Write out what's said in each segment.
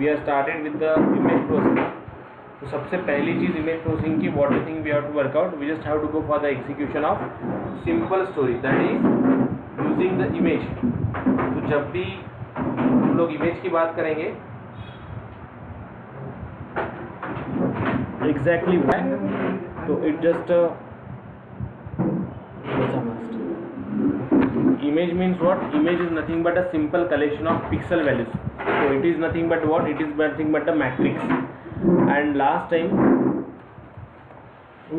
We are started with the image processing. तो सबसे पहली चीज़ इमेज प्रोसेसिंग की what the thing we have to work out. We just have to go for the execution of simple story that is using the image. तो जब भी हम लोग इमेज की बात करेंगे एग्जैक्टली व्हाई, तो it just image means what? Image is nothing but a simple collection of pixel values. So it is nothing but what? It is nothing but a matrix. And last time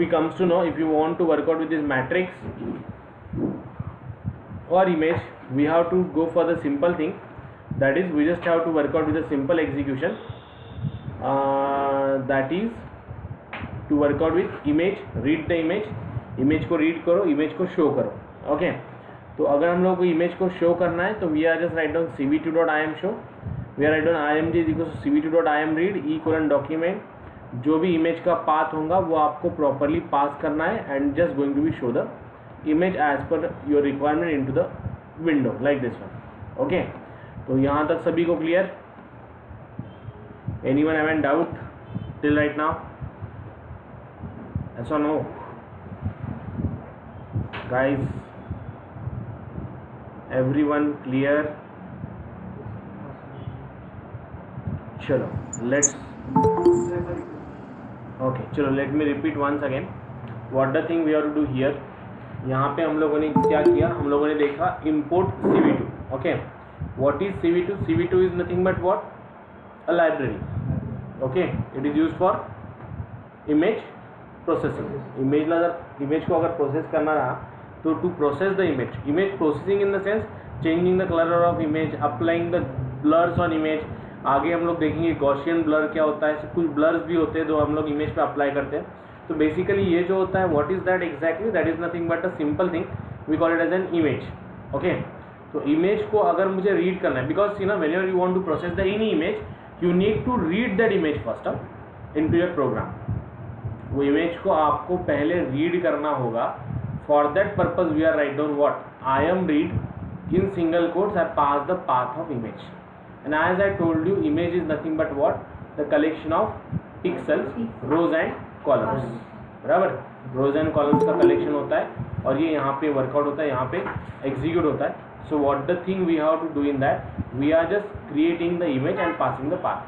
we comes to know, if you want to work out with this matrix or image, we have to go for the simple thing, that is we just have to work out with a simple execution, that is to work out with image. Read the image को read करो, image को show करो. Okay. तो अगर हम लोग को image को शो करना है तो we are just write down cv2.im show, we are write down img is equal to cv2.im read E colon document. जो भी इमेज का पाथ होगा वो आपको प्रॉपरली पास करना है and just going to be show the image as per your requirement into the window like this one. Okay, तो यहाँ तक सभी को clear? Anyone have any doubt till right now? ऐसा नो गाइस, everyone clear? चलो let's okay, चलो let me repeat once again what the thing we have to do here. यहाँ पे हम लोगों ने क्या किया? हम लोगों ने देखा import cv2. okay, what is cv2? cv2 is nothing but what? a library. okay, it is used for image processing. image को अगर process करना रहा तो to process the image processing in the sense changing the colour of image, applying the blurs on image. आगे हम लोग देखेंगे Gaussian blur क्या होता है, कुछ ब्लर्स भी होते हैं जो हम लोग इमेज पे अप्लाई करते हैं. तो बेसिकली ये जो होता है what is that exactly? That is nothing but a simple thing, we call it as an image. Okay, तो इमेज को अगर मुझे रीड करना है, बिकॉज सी ना whenever you want to process the any image you need to read that image first into your program. वो image को आपको पहले रीड करना होगा. For that purpose we are write down what? im read in single quotes I pass the path of image. And as I told you, image is nothing but what? The collection of pixels, rows and columns. बराबर, rows and columns का collection होता है और ये यहाँ पे workout होता है, यहाँ पे execute होता है. So what the thing we have to do in that? We are just creating the image and passing the path.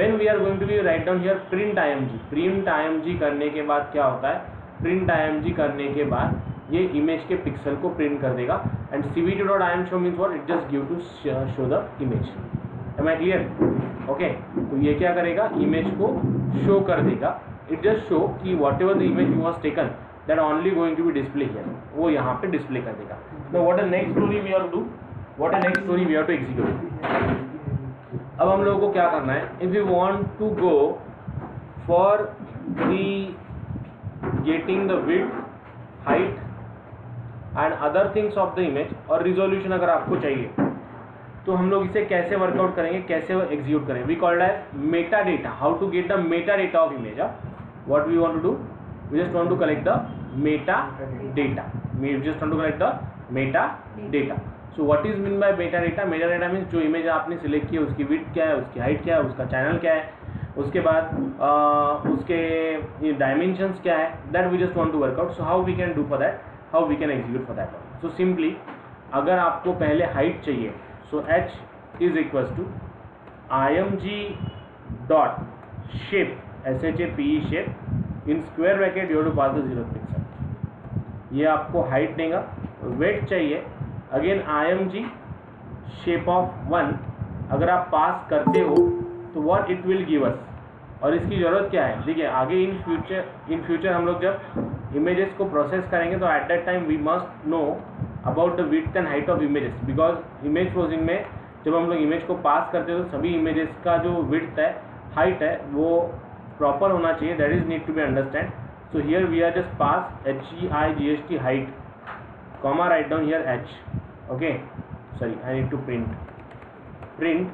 When we are going to be write down here print img. print img करने के बाद क्या होता है? print img करने के बाद ये इमेज के पिक्सल को प्रिंट कर देगा. And cv2.im show means what? it just give to show the image. am I clear? okay, तो ये क्या करेगा? इमेज को शो कर देगा. it just show कि whatever the image you was taken that only going to be display here, वो यहाँ पे डिस्प्ले कर देगा. now what the next story we have to do? what the next story we have to execute? अब हम लोगों को क्या करना है? if you want to go for the getting the width, height and other things of the image और resolution अगर आपको चाहिए तो हम लोग इसे कैसे वर्कआउट करेंगे, कैसे एग्जीक्यूट करेंगे? We called as meta data. How to get the meta data of image? What we want to do? We just want to collect the meta data. We just want to collect the meta data. So what is mean by meta data? Meta data means जो image आपने select की है उसकी width क्या है, उसकी height क्या है, उसका चैनल क्या है, उसके बाद उसके डायमेंशंस क्या है. That we just want to work out. So how we can do for that? How we can execute for that? So simply अगर आपको पहले हाइट चाहिए so h is equals to img dot shape shape in square bracket you have to pass the 0th pixel. ये आपको height देगा. Wait चाहिए again img shape of 1 अगर आप पास करते हो तो what it will give us. और इसकी ज़रूरत क्या है? देखिए आगे इन फ्यूचर हम लोग जब इमेजेस को प्रोसेस करेंगे तो at that time we must know about the width and height of images. Because image processing में जब हम लोग इमेज को पास करते हैं तो सभी इमेजेस का जो विड्थ है, हाइट है, वो प्रॉपर होना चाहिए. That is need to be understand. So here we are just pass HEIGHT height comma write down here h. Okay, sorry I need to print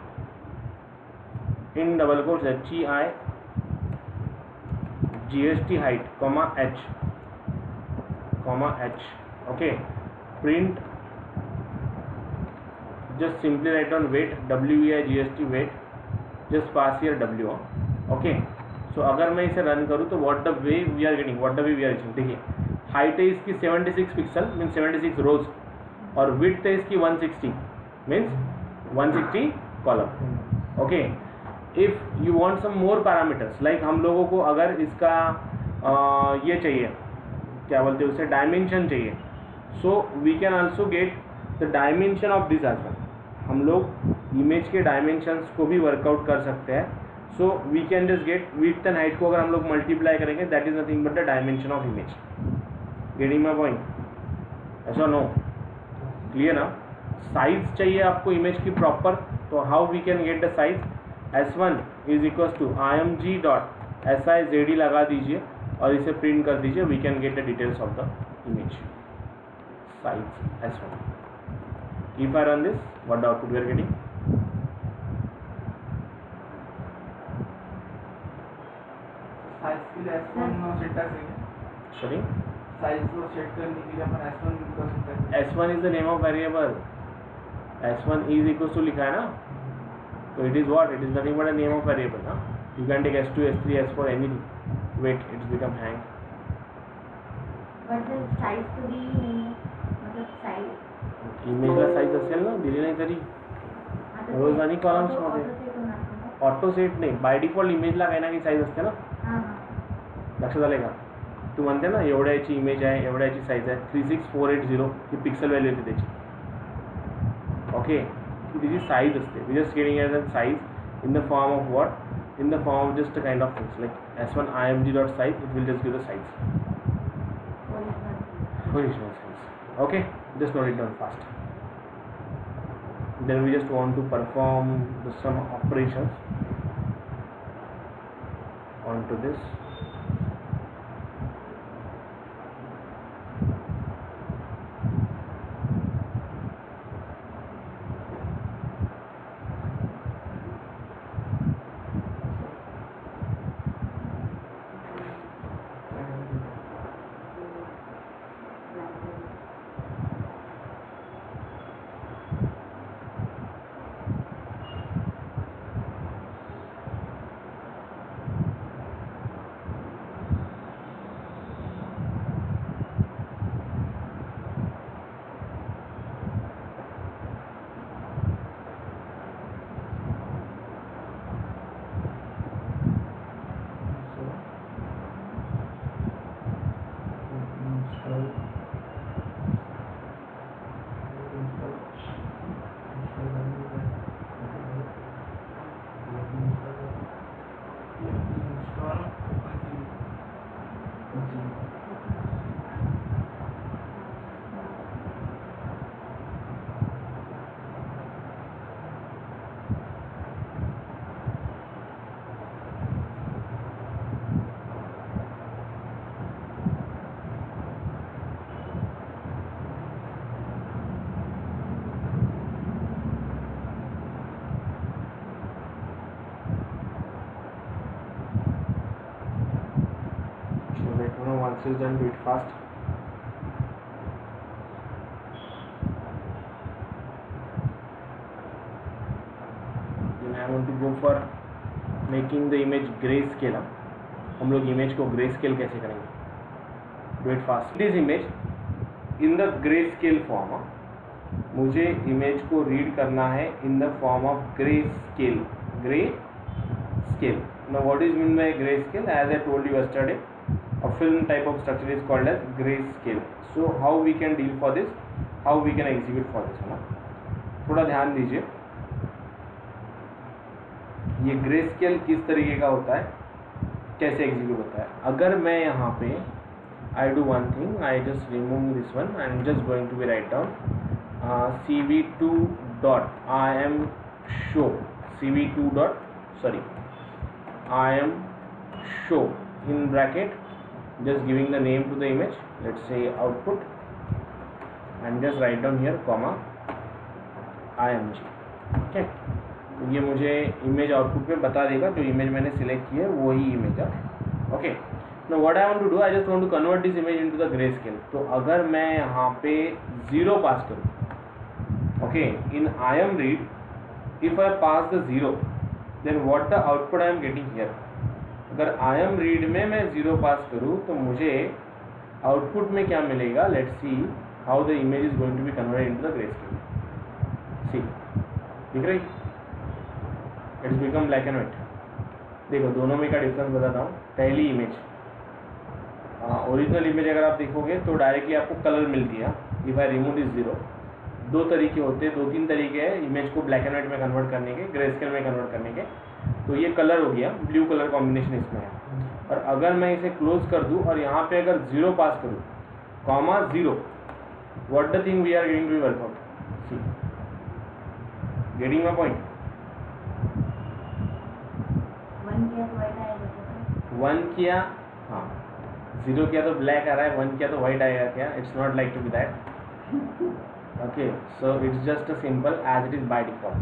in double quotes HEIGHT height comma h. Okay, print just simply write down weight WEIGHT weight just pass here W on. Okay, so अगर मैं इसे run करूँ तो what the way we are getting, what the way we are getting, देखिए height है इसकी 76 pixel mean 76 रोज, और width है इसकी 160 means 160 column. Okay, if you want some more parameters, like हम लोगों को अगर इसका ये चाहिए, क्या बोलते हैं उसे, डायमेंशन चाहिए, so we can also get the dimension of this as well. हम लोग इमेज के डायमेंशंस को भी वर्कआउट कर सकते हैं. So we can just get width and height को अगर हम लोग मल्टीप्लाई करेंगे, that is nothing but the dimension of image. Getting my point? ऐसा नो क्लियर ना? साइज चाहिए आपको इमेज की प्रॉपर, तो how we can get the size? S1 is equal to img dot SIZD लगा दीजिए और इसे प्रिंट कर दीजिए. We can get the details of the image size S1. If I run this, what the output we are getting? Size के लिए S1 syntax है. Sorry, size को सेट करने के लिए अपन S1 का syntax. S1 is the name of variable. S1 is equals to लिखा है ना, तो it is what? It is nothing but a name of variable ना. You can take S2, S3, S4, anything. Wait, it's become hang. But the size to be मतलब size. इमेजला size असेल ना, दिली नाही तरी रोज आणि कॉलम्स मध्ये. ऑटो सेट नाही, बाय डिफॉल्ट इमेजला काही ना काही साईज असते ना. लक्षात आले का? तू म्हणते ना एवढ्याची इमेज आहे, एवढ्याची साईज आहे, 36480 ही पिक्सल व्हॅल्यू येते त्याची. ओके, ती त्याची साईज असते. We just getting as a size in the form of what? In the form of just a kind of things like S1 img dot size, it will just give the size, original size. Okay, just note it down fast. Then we just want to perform some operations onto this. Once it's done, do it fast. Then I want to go for making the image grayscale. हम लोग image को grayscale कैसे करेंगे? Do it fast. This image in the grayscale form. मुझे image को read करना है in the form of grayscale. Grayscale. Now what is meant by grayscale? As I told you yesterday, a film type of structure is called as grayscale. So how we can deal for this? How we can execute for this? है ना, थोड़ा ध्यान दीजिए. ये grayscale किस तरीके का होता है, कैसे एग्जीक्यूट होता है? अगर मैं यहाँ पे I do one thing, I just remove this one. I am just going to be write down cv2 dot I am show cv2 dot sorry I am show in bracket, just giving the name to the image, let's say output, and just write down here comma img. okay, तो ये मुझे image output पे बता देगा जो image मैंने select की है वही इमेज है. Okay, now what I want to do, I just want to convert this image into the grey scale. तो अगर मैं यहाँ पे 0 पास करूँ, okay, in I am read, if I pass the 0, then what the output I am getting here. अगर I am read में मैं 0 pass करूँ तो मुझे आउटपुट में क्या मिलेगा. Let's see how the image is going to be converted into the grey scale. See दिख रही, it's become black and white. देखो दोनों में क्या डिफरेंस बताता हूँ. पहली इमेज, ओरिजिनल इमेज अगर आप देखोगे तो डायरेक्टली आपको कलर मिलती है. इफ आई रिमूव दिस 0, दो तरीके होते हैं, 2-3 तरीके हैं इमेज को ब्लैक एंड व्हाइट में कन्वर्ट करने के, ग्रे स्केल में कन्वर्ट करने के. तो ये कलर हो गया, ब्लू कलर कॉम्बिनेशन इसमें है. और अगर मैं इसे क्लोज कर दूं और यहाँ पे अगर 0 पास करूँ, comma 0, what the thing we are going to work out. See, getting my point. 1 किया तो white आएगा कैसे? 1 किया, हाँ 0 किया तो ब्लैक आ रहा है, 1 किया तो व्हाइट आएगा क्या. It's not like to be that. Okay, so it's just a simple as it is by default.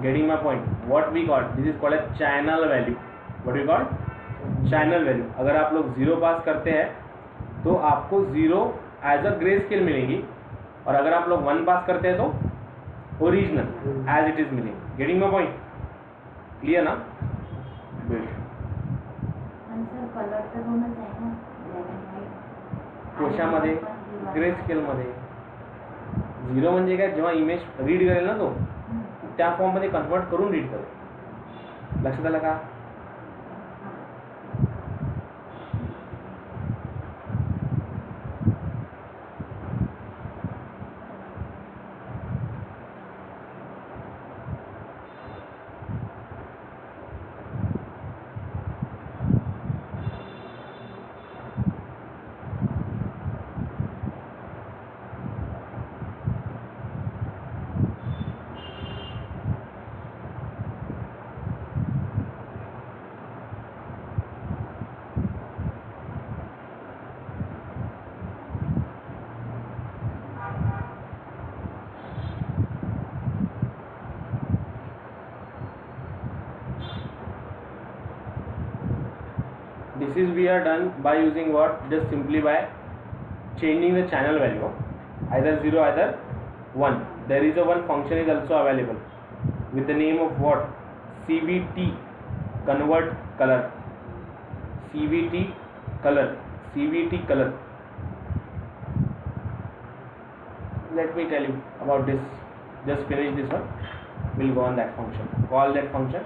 Getting my point? What we got, this is called a channel value. What we got? Channel value. अगर आप लोग 0 पास करते हैं तो आपको 0 as a grey scale मिलेगी, और अगर आप लोग 1 पास करते हैं तो ओरिजिनल एज इट इज मिलेगी. Getting my point? क्लियर ना? गुड. आंसर कलर तर दोनच आहे ना, ब्लॅक अँड व्हाईट. कशामध्ये? ग्रे स्केलमध्ये. 0 म्हणजे काय, जेव्हा इमेज रीड करेल ना तो त्या फॉर्ममध्ये कन्वर्ट करून रीड करेल. लक्षात आलं का? This is we are done by using what? Just simply by changing the channel value, either 0 either 1. There is a one function is also available with the name of what? CVT, convert color. CVT color. CVT color. Let me tell you about this. Just finish this one. We'll go on that function. Call that function.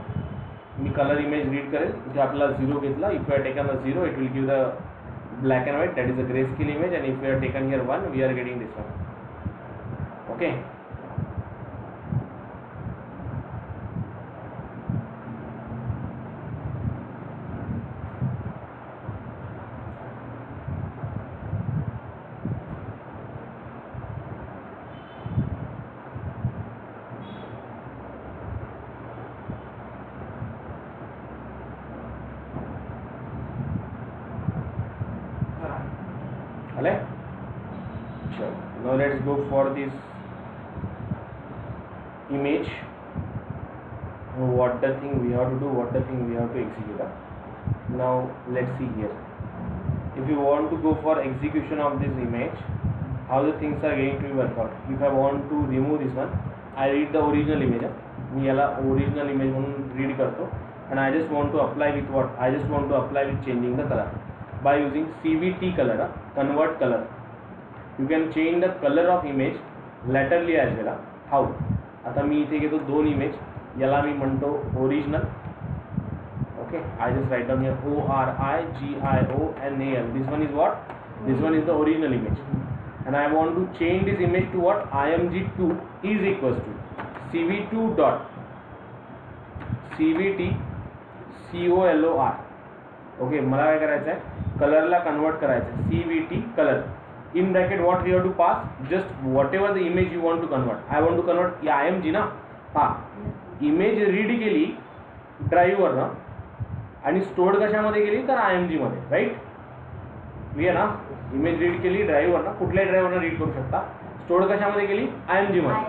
मी colour image read करेल, इथे आपल्याला 0 घेतला. If you are taken the 0, it will give the black and white, that is a grey scale image. And if you are taken here 1, we are getting this one. Okay. Sure. Now let's go for this image. What the thing we have to do, what the thing we have to execute. Now let's see here. If you want to go for execution of this image, how the things are going to be worked out. If I want to remove this one, I read the original image. मी याला original image म्हणून read करतो, and I just want to apply with what? I just want to apply with changing the color by using CVT color, convert color. You can change the color of image laterally as well. How? आता मी इथे घेतो 2 image, याला मी म्हणतो original. Okay, I just write down here ORIGIONAL. This one is what? This one is the original image, and I want to change this image to what? IMG2 is equals to CV2 dot CVT COLOR. Okay, मला काय करायचं आहे, कलरला convert करायचं आहे. CVT colour in bracket what we have to pass, just whatever the image you want to convert. I want to convert IMG ना. हा image read केली ड्राईव्हवर ना, आणि स्टोअर्ड कशामध्ये केली तर IMG मध्ये. राईट? क्लियर ना? इमेज रीड केली ड्राईव्हवर ना, कुठल्याही ड्राईव्हरनं रीड करू शकता. स्टोअर्ड कशामध्ये केली? IMG मध्ये.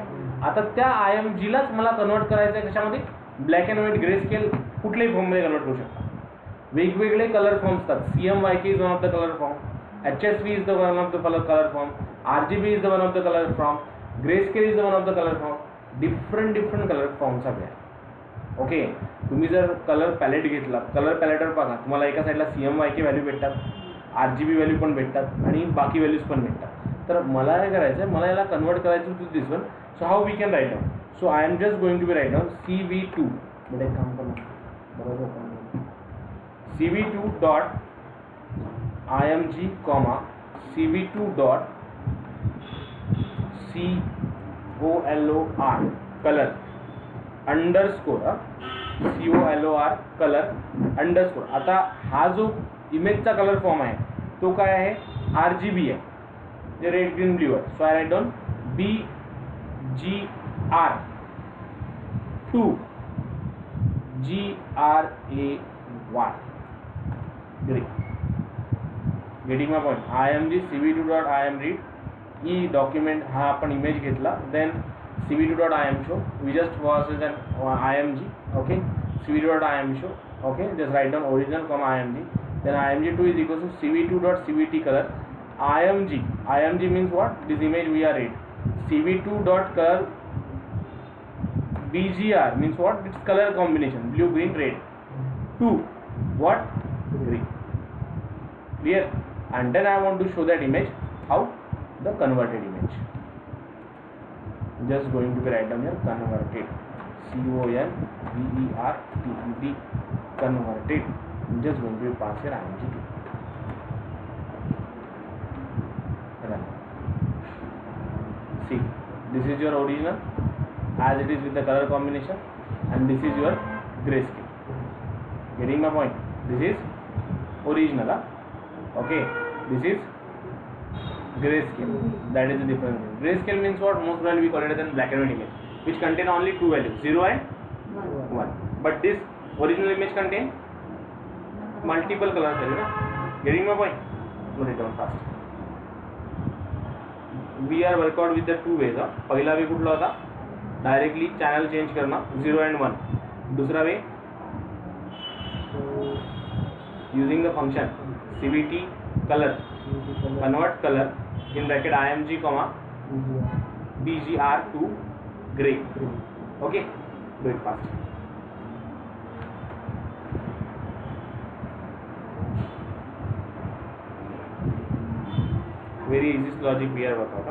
आता त्या IMG लाच मला कन्वर्ट करायचं आहे कशामध्ये? Black and white, grey scale, कुठल्याही फॉर्ममध्ये कन्वर्ट करू शकता. वेगवेगळे कलर फॉर्म्स असतात. CMYK is one of the colour form, HSV is the one of the color form, RGB is the one of the color form, grayscale is the one of the color form. Different color forms are there. Okay. तुम्ही जर colour palette घेतला, colour पॅलेटवर बघा तुम्हाला एका साईडला CMYK value भेटतात, RGB value पण भेटतात आणि बाकी व्हॅल्यूज पण भेटतात. तर मला काय करायचं आहे, मला याला कन्वर्ट करायचं to this one. So how we can write down. So I am just going to be write down CV2. But एक काम करू, बरोबर CV2 dot IMG comma CV2 dot COLOR colour underscore COLOR colour underscore. आता हा जो इमेजचा colour form आहे तो काय आहे, RGB आहे, जे रेड ग्रीन ब्ल्यू आहे. So I write down BGR2 GRAY grey. Getting my point. IMG CV2 dot IMRead ई डॉक्युमेंट हा आपण इमेज घेतला, then CV2 dot IMShow we just was is an IMG. Okay, CV2 dot IMShow. Okay, just write down original comma IMG. then IMG2 is equal to CV2 dot CVT color. IMG means what? This image we are read. CV2 dot color BGR means what? It's color combination blue green red. 2 what? Green. Clear? And then I want to show that image. How? The converted image. Just going to be write down here converted. CONVERTED. Converted. I'm just going to pass here IMG2. Run. See, this is your original as it is with the color combination, and this is your grayscale. Getting my point? This is original. Okay, this is grayscale. That is the difference. Grayscale means what? Most probably we call it as a black and white image, which contain only two values, 0 and 1. But this original image contain multiple colors. Getting my point? Note it down fast. We are work out with the two ways. पहला वे कुठला होता, directly channel change करना 0 and 1. दूसरा वे using the function CVT color convert color in bracket IMG comma BGR to gray. Okay, do it fast. Very easy logic we are work out.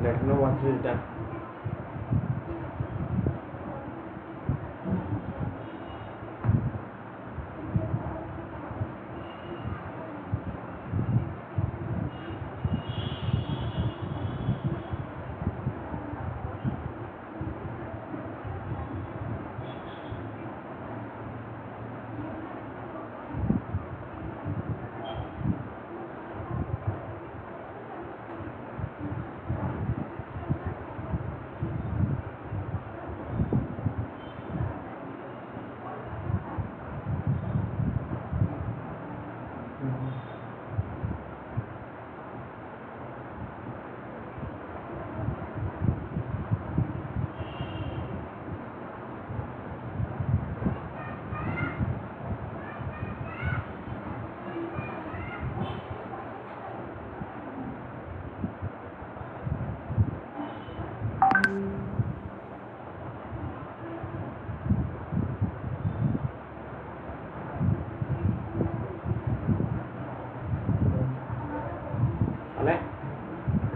Let me know once it is done.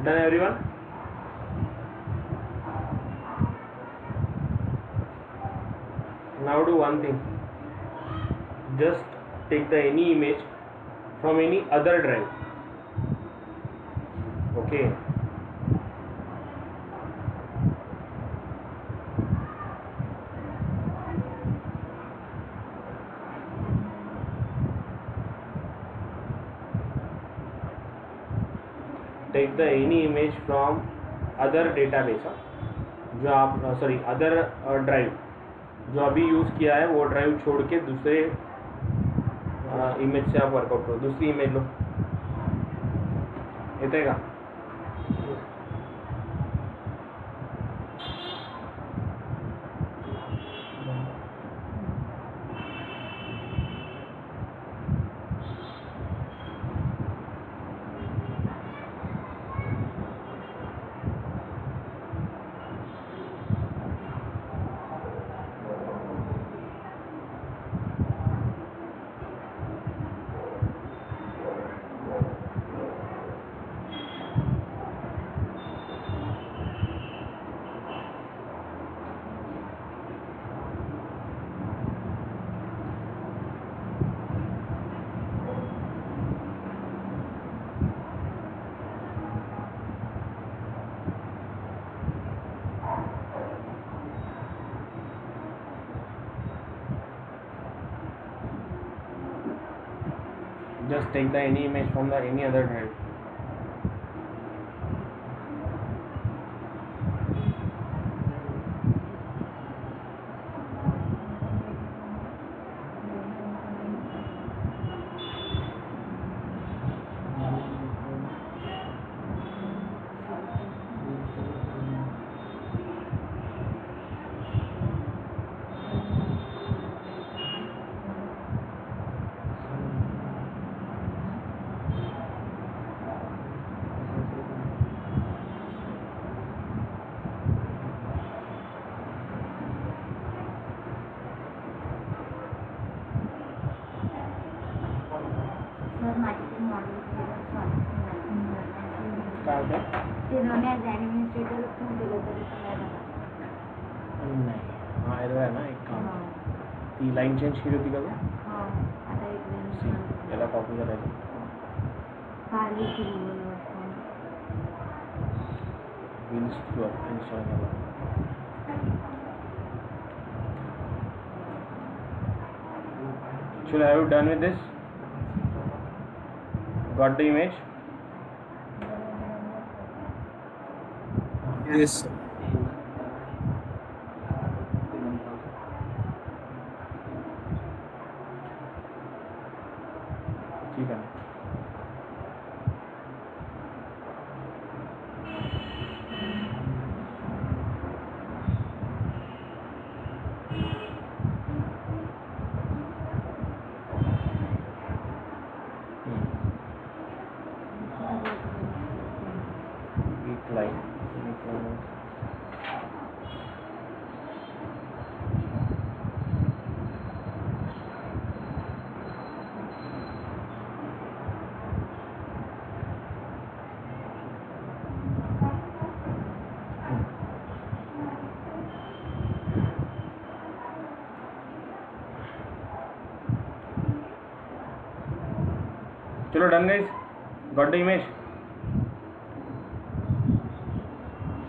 Done everyone? Now do one thing. Just take the any image from any other drive. Okay. Take the any image from other database, जो आप sorry other drive जो अभी use किया है वो drive छोड़ के दूसरे इमेज से आप वर्कआउट करो. दूसरी इमेज लो. येते का? Just take the any image from the any other drive. Sir माझे ते मॉडेल काय होतं? ते दोन्ही ॲज ॲडमिनिस्ट्रेटर पण केलं तरी पण नाही झालं. नाही हा एरर आहे ना एक काम. हां ती लाईन चेंज केली होती का तू? हां आता एक वेळ याला कॉपी करायचं. खाली केली इन्स्टॉल केला. Should I have done with this? Got the image? Yes, sir. ठीक है. Line. चलो done guys. Got the image?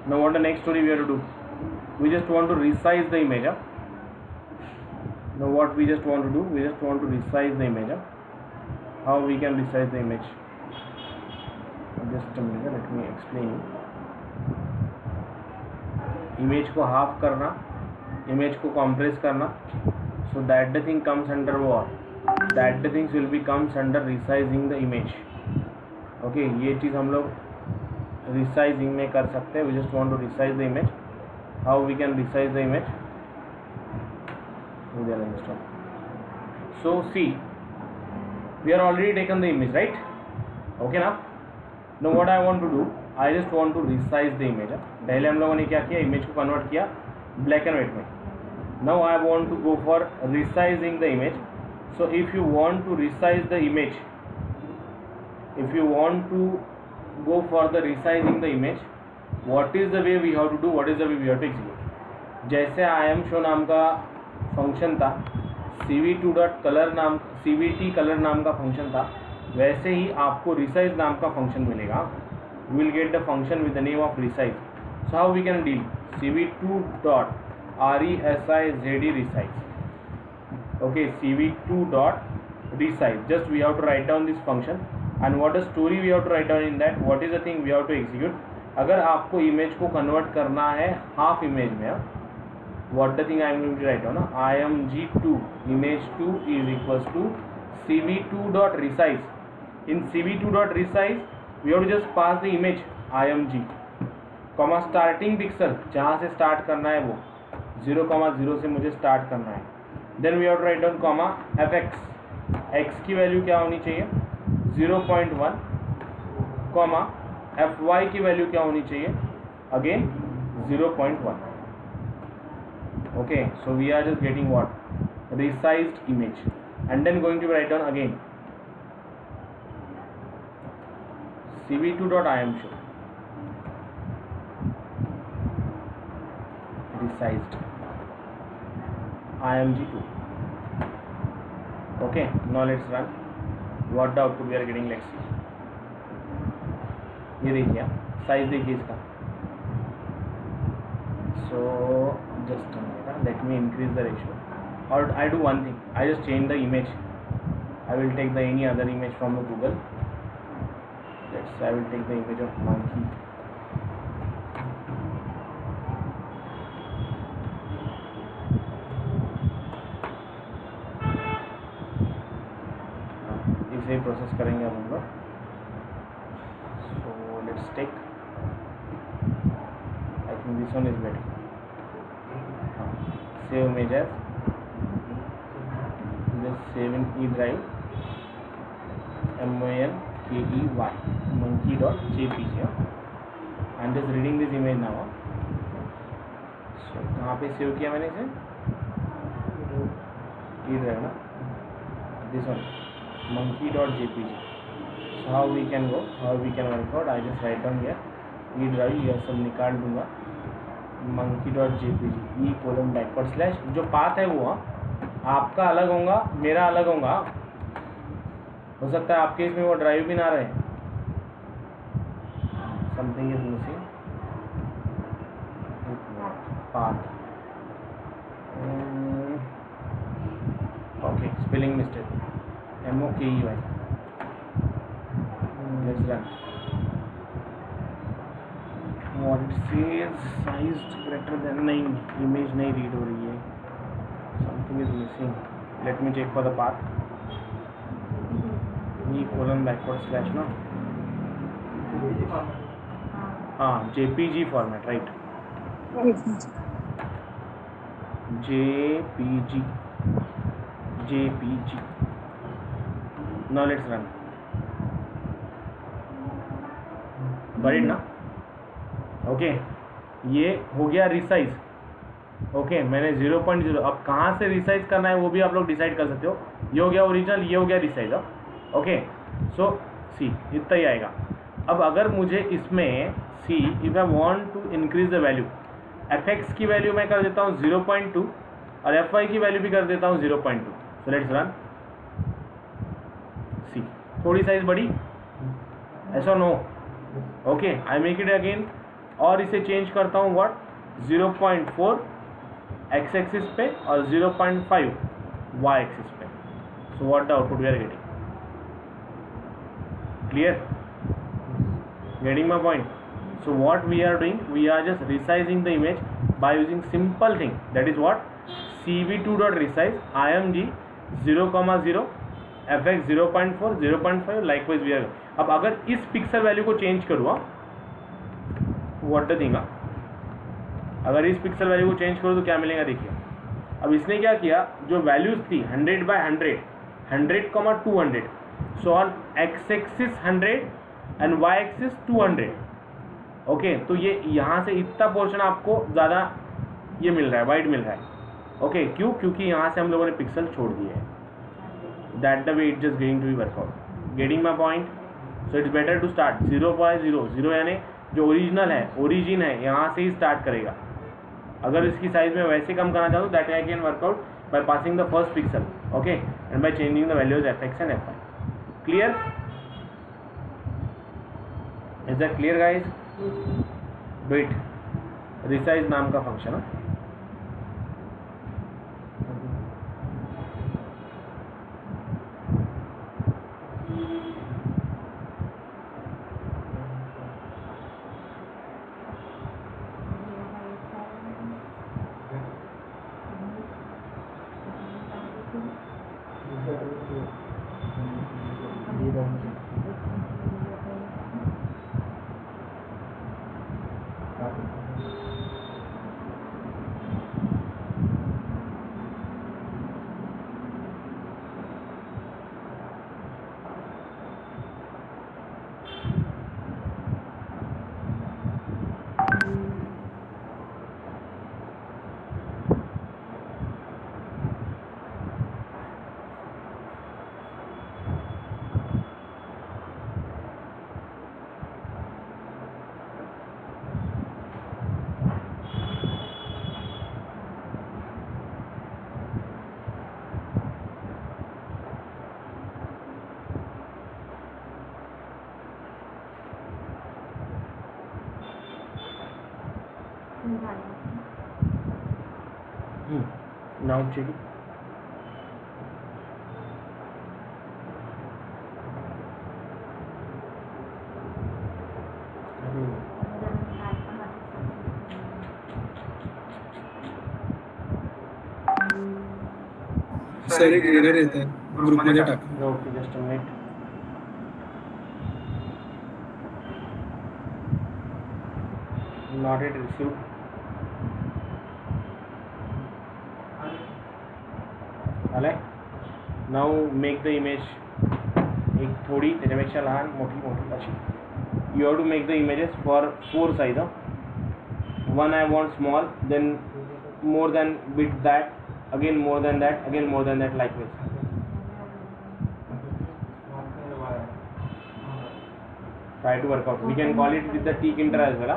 Now what the next story we have to do? We just want to resize the image. Now what we just want to do? We just want to resize the image. How we can resize the image? Just a minute, let me explain you. Image को half करना, image को compress करना, so that the thing comes under what? That the things will be comes under resizing the image. Okay, ये चीज़ हम लोग resizing में कर सकते हैं. We just want to resize the image. How we can resize the image? So see, we are already taken the image, right? Okay now? Now what I want to do, I just want to resize the image. पहले हम लोगों ने क्या किया? Image को convert किया black and white में. Now I want to go for resizing the image. So if you want to resize the image, if you want to go for the resizing the image. What is the way we have to do, what is the way we have to execute. जैसे IAMShow नाम का function था, cv2.color नाम cvt color नाम का function था, वैसे ही आपको resize नाम का फंक्शन मिलेगा. You will get the function with the name of resize. So how we can deal? cv2.resize resize. Okay, cv2.resize. Just we have to write down this function, and what a story we have to write down in that. What is the thing we have to execute? अगर आपको image को convert करना है half image में, what the thing I am going to write down, img2 image2 is equals to cv2.resize. In cv2.resize we have to just pass the image img, comma starting pixel, जहाँ से start करना है वो 0,0 से मुझे start करना है. Then we have to write down comma fx, x की वैल्यू क्या होनी चाहिए 0.1, कॉमा fy की वैल्यू क्या होनी चाहिए again 0.1. Okay, so we are just getting what resized image, and then going to write down again cv2.imshow resized img2. Okay, now let's run. What the output we are getting, let's see. ये देखिए size देखिए इसका. So just a minute, let me increase the ratio, or I do one thing, I just change the image. I will take the any other image from the Google. I will take the image of monkey. इसे process करेंगे अब हम लोग. So let's take, I think this one is better. Save image as, just save in E drive, monkey monkey.jpg. I'm just reading this image now. So कहाँ पे save किया मैंने इसे, E drive ना, this one monkey.jpg. So how we can go, how we can work out, I just write down here E drive, यह सब निकाल दूंगा monkey.jpg e:// जो पाथ है वो आपका अलग होगा, मेरा अलग होगा. हो सकता है आपके इसमें वो ड्राइव भी ना रहे. Something is missing, path. Okay, spelling mistake, MOKEY. Let's run. और it says size greater than, नहीं इमेज नहीं रीड हो रही है, something is missing. Let me check for the path. e:// ना, हाँ JPG format, right, JPG. Now let's run. बरीड ना. ओके, ये हो गया रिसाइज. ओके, मैंने 0.0, अब कहाँ से रिसाइज करना है वो भी आप लोग डिसाइड कर सकते हो. ये हो गया ओरिजिनल, ये हो गया रिसाइज. ओके, सो सी इतना ही आएगा. अब अगर मुझे इसमें see, if I want to increase the value, fx की वैल्यू मैं कर देता हूँ 0.2 और fy की वैल्यू भी कर देता हूँ 0.2. So let's run. सी थोड़ी साइज बड़ी, ऐसा नो. Okay, I make it again, और इसे चेंज करता हूँ व्हाट 0.4 एक्स एक्सिस पे और 0.5 वाई एक्सिस पे. So what the output we are getting. Clear? Getting my point? So what we are doing, we are just resizing the image by using simple thing, that is what cv2.resize img 0,0 fx 0.4 0.5 likewise we are. अब अगर इस pixel value को change करूँ, what the thing, अगर इस pixel value को change करूँ तो क्या मिलेगा देखिए. अब इसने क्या किया, जो वैल्यूज थी 100/100, 100,200, so on x axis 100 and y axis 200. Okay, तो ये यहाँ से इतना पोर्शन आपको ज़्यादा ये मिल रहा है, वाइड मिल रहा है. ओके, क्यों? क्योंकि यहाँ से हम लोगों ने पिक्सल छोड़ दिए हैं. That the way it just going to be work out. Getting my point? So it's better to start 0.0. 0 यानी जो ओरिजिनल है, ओरिजिन है, यहाँ से ही स्टार्ट करेगा. अगर इसकी साइज में वैसे कम करना चाहूँ that I can work out by passing the first pixel. Okay, and by changing the values fx and fy. Clear? Is that clear guys? Wait, resize नाम का फंक्शन है. Now check it. सर एक error येत आहे ग्रुपमध्ये टाक. Okay, just a minute. Not yet received. आलाय. Now make the image एक थोडी त्याच्यापेक्षा लहान मोठी मोठी अशी. You have to make the images for 4 size. One I want small, then more than with that, again more than that, again more than that, like this. Try to work out. We can call it with the T inter as well.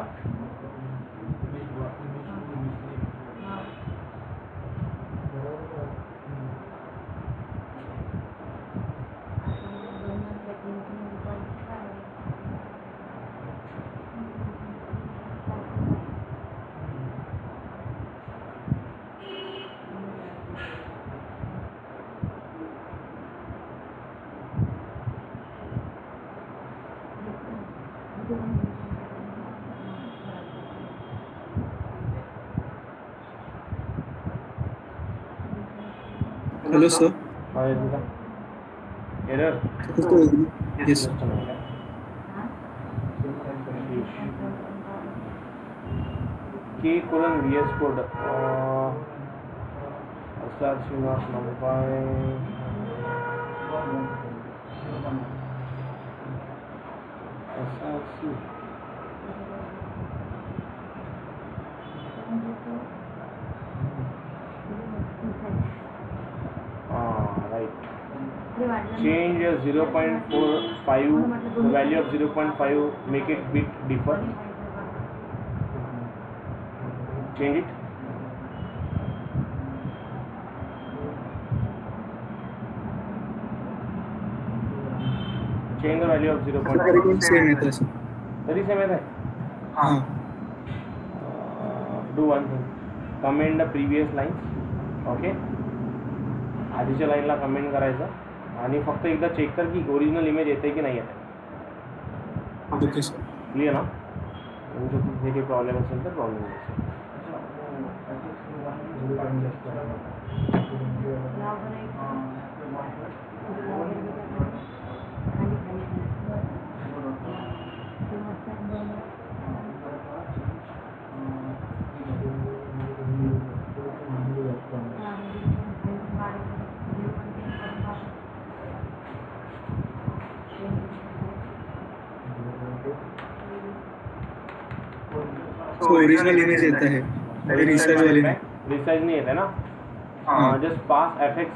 Hello sir. How is the error? Yes. Just a minute. K colon VS code. SRC not numpy. SRC. Right. Change 0.45, the value of 0.5, make it bit differ. Change it. Change the value of 0.5. Same येत आहे sir. तरी same आहे. हां. Do one thing. Comment the previous lines. Okay. आधीच्या लाईनला comment करायचं आणि फक्त एकदा चेक कर की ओरिजिनल इमेज येते की नाही येते. Okay sir. क्लियर ना? म्हणजे तिथे काही प्रॉब्लेम असेल तर प्रॉब्लेम असेल. ओरिजिनल इमेज येत आहे, रिसाइज वाली नाही. रिसाइज नहीं है ना. Just pass fx,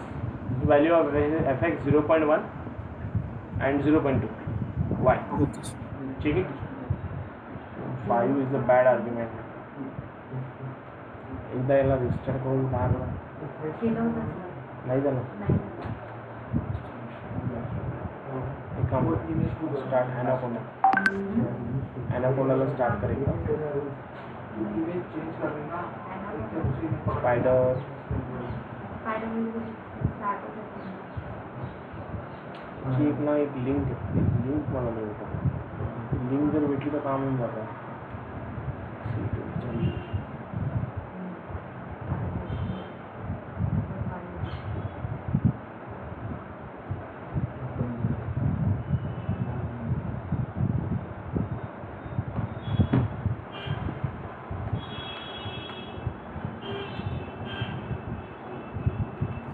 value of fx 0.1 and 0.2. Why? Okay. Check it. 5 is a bad argument. एकदा याला रजिस्टर करून बाहेर केलं होतं सर नाही झालं. नाही एक काम स्टार्ट एनाकोंडाला स्टार्ट करेगा. इमेज चेंज कर देना स्पाइडर स्टार्ट होतं ची एक ना एक लिंक मला मिळतं. लिंक जर भेटली तर काम होऊन जातं.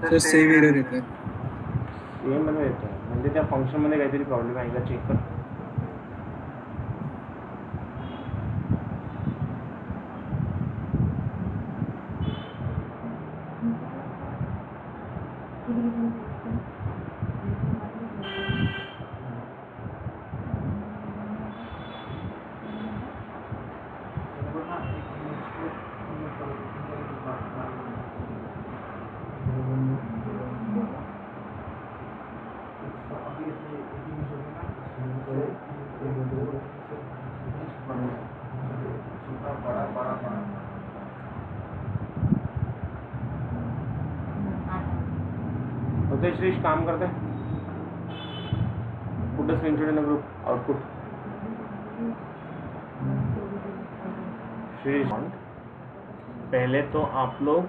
सर सेम एरर येते. सेम मध्ये येतो म्हणजे त्या फंक्शनमध्ये काहीतरी प्रॉब्लेम आहे का चेक कर. होते श्रीष काम करते पुट स्क्रीनशॉट इन ग्रुप आउटपुट. श्रीष पहले तो आप लोग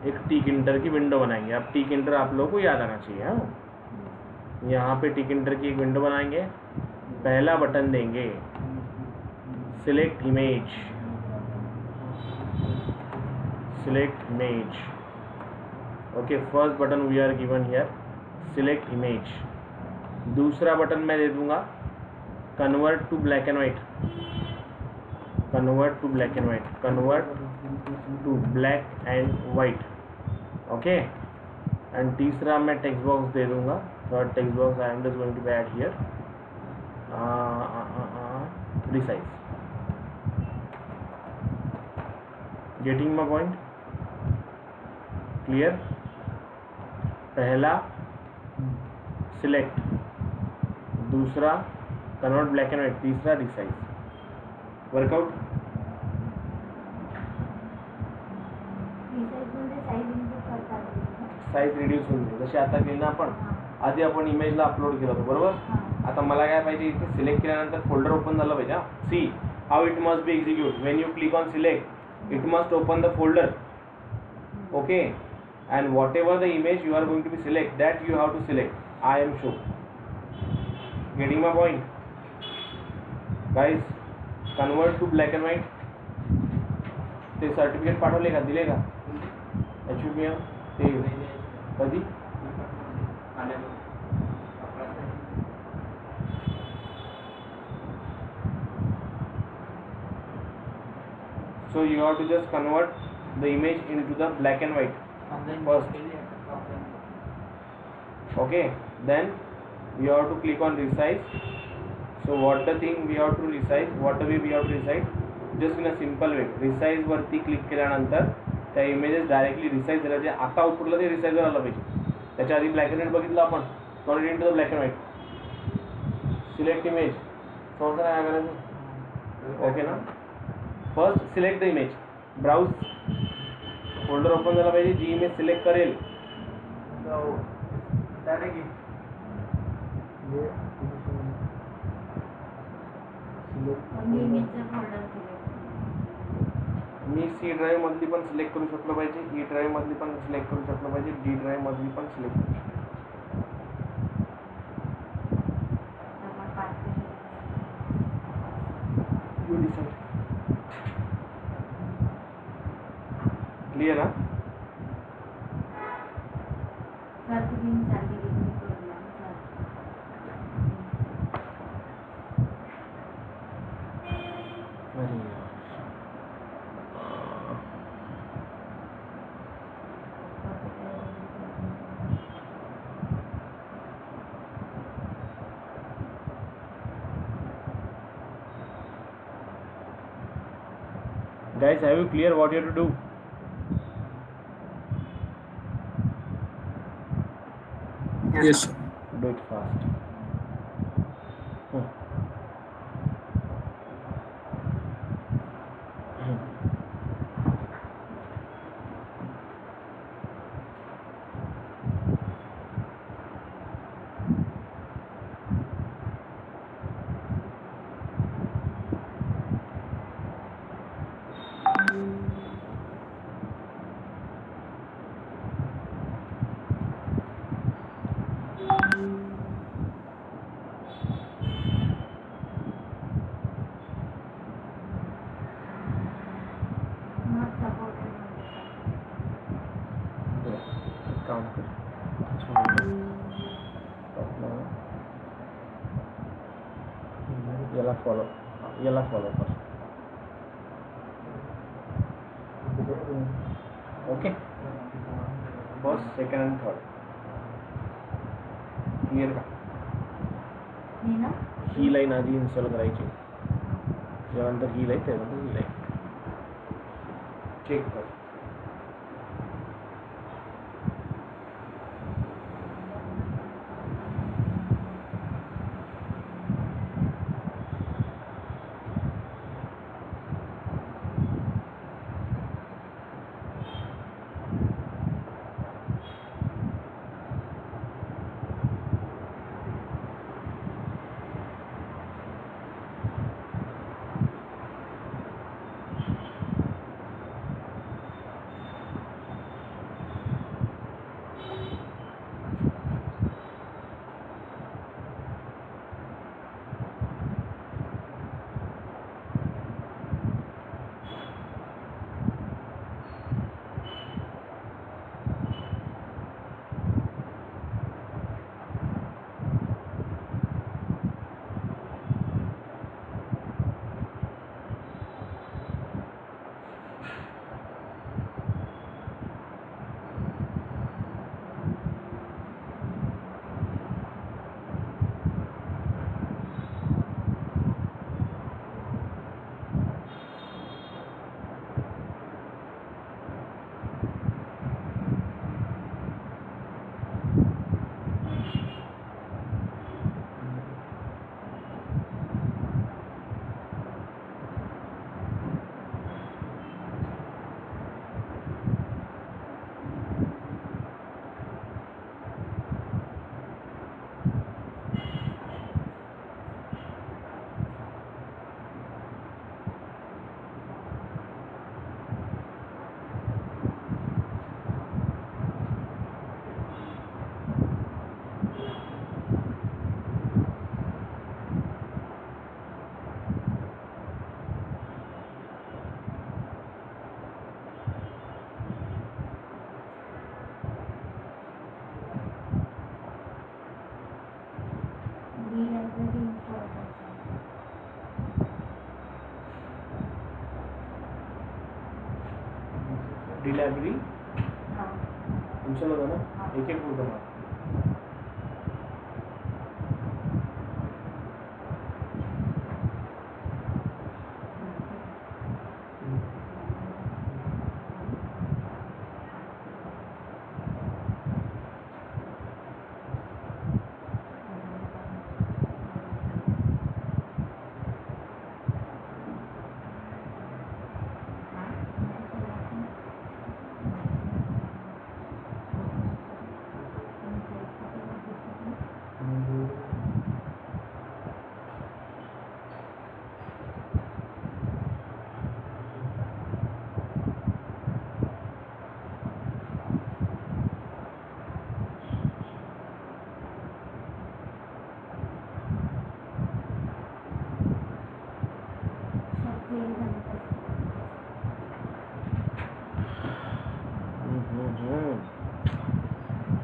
एक टिक इंटर की विंडो बनाएंगे. अब टिक इंटर आप लोगों को याद आना चाहिए. हाँ, यहाँ पे टिक इंटर की एक विंडो बनाएंगे. पहला बटन देंगे select image. Okay, first button we are given here select image. दूसरा बटन मैं दे दूंगा convert to black and white. Okay, and तीसरा मैं टेक्स्ट बॉक्स दे दूंगा. Third text box I am just going to add here resize. Getting my point? Clear? पहला select, दूसरा कन्वर्ट ब्लैक एंड वाइट, तीसरा रिसाइज. वर्कआउट साईज रिड्यूस होऊन जाईल. जशी आता केली ना आपण. आधी आपण इमेजला अपलोड केलं होतं बरोबर. आता मला काय पाहिजे इथे सिलेक्ट केल्यानंतर फोल्डर ओपन झालं पाहिजे. See how it must be execute. When you click on select it must open the folder. Okay, and whatever the image you are going to be select, that you have to select. I am sure. Getting my point? Guys, convert to black and white. ते certificate पाठवले का, दिले का HUPM ते कधी. So you have to just convert the image into the black and white first. Okay, then you have to click on resize. So what the thing we have to resize, what the way we have to resize, just in a simple way. resize वरती click केल्यानंतर त्या images directly resize झाल्या. जे आता आउटपुटला ते resize झालं पाहिजे. त्याच्या आधी ब्लॅक अँड व्हाईट बघितलं आपण. Convert into the black and white. Select image समजलं काय करायचं. ओके ना. First select the image. Browse folder open झाला पाहिजे. जी इमेज सिलेक्ट करेल मी सी ड्राईव्ह मधली पण सिलेक्ट करू शकलो पाहिजे. ई ड्राईव्ह मधली पण सिलेक्ट करू शकलो पाहिजे. डी ड्राईव्ह मधली पण सिलेक्ट करू शकलो. क्लियर ना. Guys, have you clear what you have to do? Yes, sir. Do it fast. Not supported. काम कर याला फॉलो कर okay first second and third clear का मी ना ही लाईन आधी इन्स्टॉल करायची त्यानंतर ही लाईन त्यानंतर ही लाईन चेक कर डी लाइब्रेरी इंस्टॉल करायची. डी लायब्ररी हां इन्स्टॉल होता ना एक एक बोलतो मला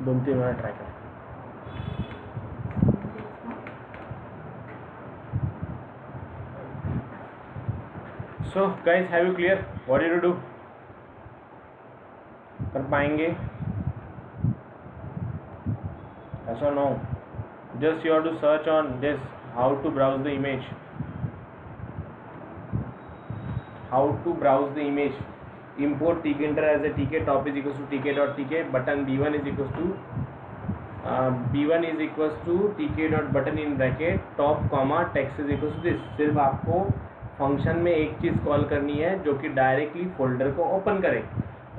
दोन तीन वेळा ट्राय कर so guys have you clear what you do कर पाएंगे ऐसा no just you have to search on this how to browse the image how to browse the image, import tkinter as a tk, top is equals to tk.tk, button b1 is equals to tk.button in bracket top comma text is equals to this। सिर्फ आपको function में एक चीज़ call करनी है जो कि directly folder को open करे।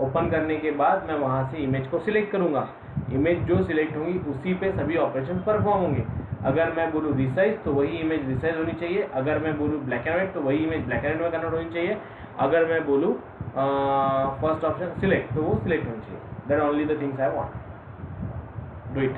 ओपन करने के बाद मैं वहाँ से इमेज को सिलेक्ट करूँगा, इमेज जो सिलेक्ट होंगी उसी पे सभी ऑपरेशन परफॉर्म होंगे। अगर मैं बोलूँ रिसाइज तो वही इमेज रिसाइज होनी चाहिए, अगर मैं बोलूँ ब्लैक एंड वाइट तो वही इमेज ब्लैक एंड वाइट में कन्वर्ट होनी चाहिए, अगर मैं बोलूँ फर्स्ट ऑप्शन सिलेक्ट तो वो सिलेक्ट होनी चाहिए। That only the things I want, do it.